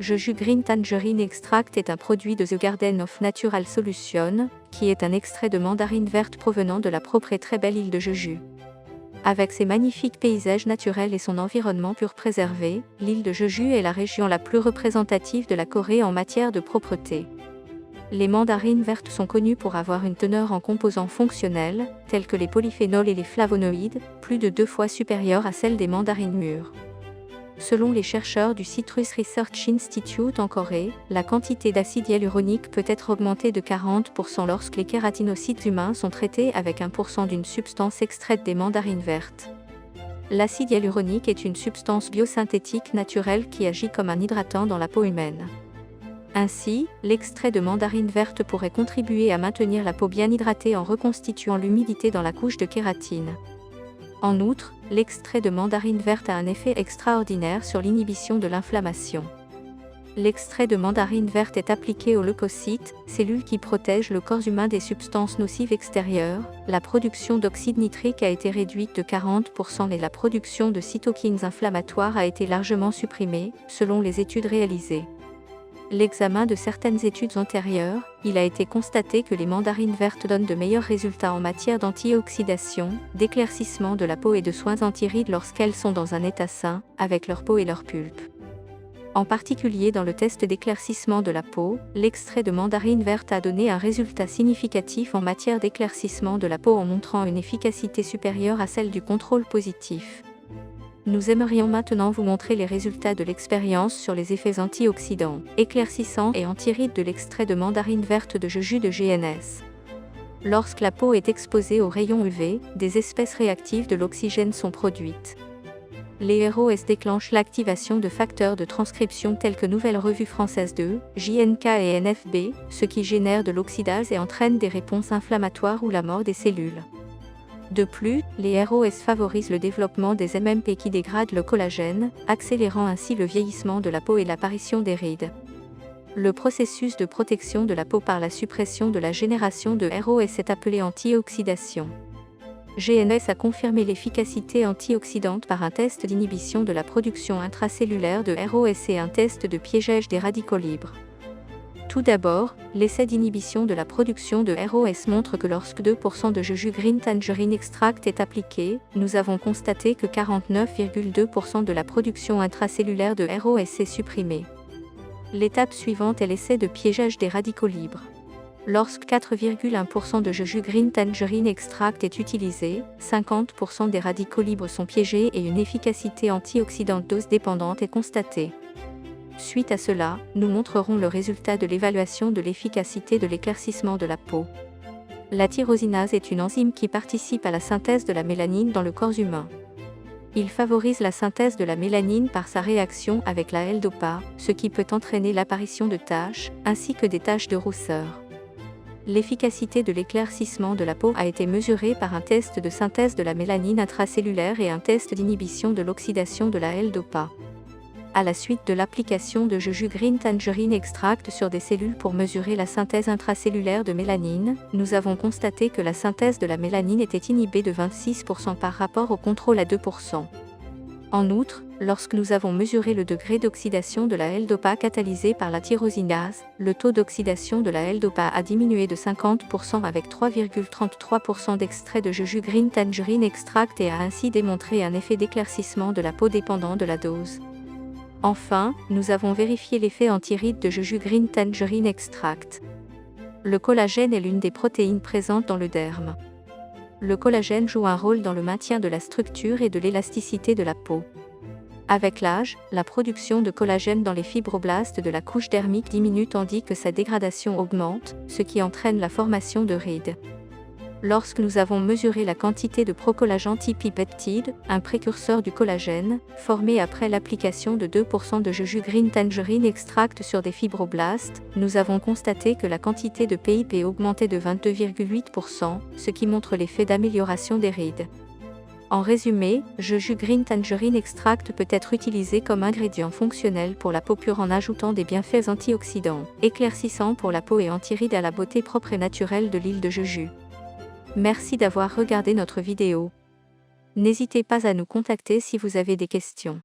Jeju Green Tangerine Extract est un produit de The Garden of Natural Solutions, qui est un extrait de mandarine verte provenant de la propre et très belle île de Jeju. Avec ses magnifiques paysages naturels et son environnement pur préservé, l'île de Jeju est la région la plus représentative de la Corée en matière de propreté. Les mandarines vertes sont connues pour avoir une teneur en composants fonctionnels, tels que les polyphénols et les flavonoïdes, plus de 2 fois supérieure à celle des mandarines mûres. Selon les chercheurs du Citrus Research Institute en Corée, la quantité d'acide hyaluronique peut être augmentée de 40% lorsque les kératinocytes humains sont traités avec 1% d'une substance extraite des mandarines vertes. L'acide hyaluronique est une substance biosynthétique naturelle qui agit comme un hydratant dans la peau humaine. Ainsi, l'extrait de mandarine verte pourrait contribuer à maintenir la peau bien hydratée en reconstituant l'humidité dans la couche de kératine. En outre, l'extrait de mandarine verte a un effet extraordinaire sur l'inhibition de l'inflammation. L'extrait de mandarine verte est appliqué aux leucocytes, cellules qui protègent le corps humain des substances nocives extérieures. La production d'oxyde nitrique a été réduite de 40% et la production de cytokines inflammatoires a été largement supprimée, selon les études réalisées. L'examen de certaines études antérieures, il a été constaté que les mandarines vertes donnent de meilleurs résultats en matière d'antioxydation, d'éclaircissement de la peau et de soins anti-rides lorsqu'elles sont dans un état sain, avec leur peau et leur pulpe. En particulier dans le test d'éclaircissement de la peau, l'extrait de mandarine verte a donné un résultat significatif en matière d'éclaircissement de la peau en montrant une efficacité supérieure à celle du contrôle positif. Nous aimerions maintenant vous montrer les résultats de l'expérience sur les effets antioxydants, éclaircissants et anti-rides de l'extrait de mandarine verte de Jeju de GNS. Lorsque la peau est exposée aux rayons UV, des espèces réactives de l'oxygène sont produites. Les ROS déclenchent l'activation de facteurs de transcription tels que Nouvelle Revue Française 2, JNK et NFB, ce qui génère de l'oxydase et entraîne des réponses inflammatoires ou la mort des cellules. De plus, les ROS favorisent le développement des MMP qui dégradent le collagène, accélérant ainsi le vieillissement de la peau et l'apparition des rides. Le processus de protection de la peau par la suppression de la génération de ROS est appelé antioxydation. GNS a confirmé l'efficacité antioxydante par un test d'inhibition de la production intracellulaire de ROS et un test de piégeage des radicaux libres. Tout d'abord, l'essai d'inhibition de la production de ROS montre que lorsque 2% de Jeju Green Tangerine Extract est appliqué, nous avons constaté que 49,2% de la production intracellulaire de ROS est supprimée. L'étape suivante est l'essai de piégeage des radicaux libres. Lorsque 4,1% de Jeju Green Tangerine Extract est utilisé, 50% des radicaux libres sont piégés et une efficacité antioxydante dose dépendante est constatée. Suite à cela, nous montrerons le résultat de l'évaluation de l'efficacité de l'éclaircissement de la peau. La tyrosinase est une enzyme qui participe à la synthèse de la mélanine dans le corps humain. Il favorise la synthèse de la mélanine par sa réaction avec la L-dopa, ce qui peut entraîner l'apparition de taches, ainsi que des taches de rousseur. L'efficacité de l'éclaircissement de la peau a été mesurée par un test de synthèse de la mélanine intracellulaire et un test d'inhibition de l'oxydation de la L-dopa. À la suite de l'application de Jeju Green Tangerine Extract sur des cellules pour mesurer la synthèse intracellulaire de mélanine, nous avons constaté que la synthèse de la mélanine était inhibée de 26% par rapport au contrôle à 2%. En outre, lorsque nous avons mesuré le degré d'oxydation de la L-dopa catalysée par la tyrosinase, le taux d'oxydation de la L-dopa a diminué de 50% avec 3,33% d'extrait de Jeju Green Tangerine Extract et a ainsi démontré un effet d'éclaircissement de la peau dépendant de la dose. Enfin, nous avons vérifié l'effet anti-rides de Jeju Green Tangerine Extract. Le collagène est l'une des protéines présentes dans le derme. Le collagène joue un rôle dans le maintien de la structure et de l'élasticité de la peau. Avec l'âge, la production de collagène dans les fibroblastes de la couche dermique diminue tandis que sa dégradation augmente, ce qui entraîne la formation de rides. Lorsque nous avons mesuré la quantité de procollagen tipipeptide, un précurseur du collagène, formé après l'application de 2% de Jeju Green Tangerine Extract sur des fibroblastes, nous avons constaté que la quantité de PIP augmentait de 22,8%, ce qui montre l'effet d'amélioration des rides. En résumé, Jeju Green Tangerine Extract peut être utilisé comme ingrédient fonctionnel pour la peau pure en ajoutant des bienfaits antioxydants, éclaircissants pour la peau et anti-rides à la beauté propre et naturelle de l'île de Jeju. Merci d'avoir regardé notre vidéo. N'hésitez pas à nous contacter si vous avez des questions.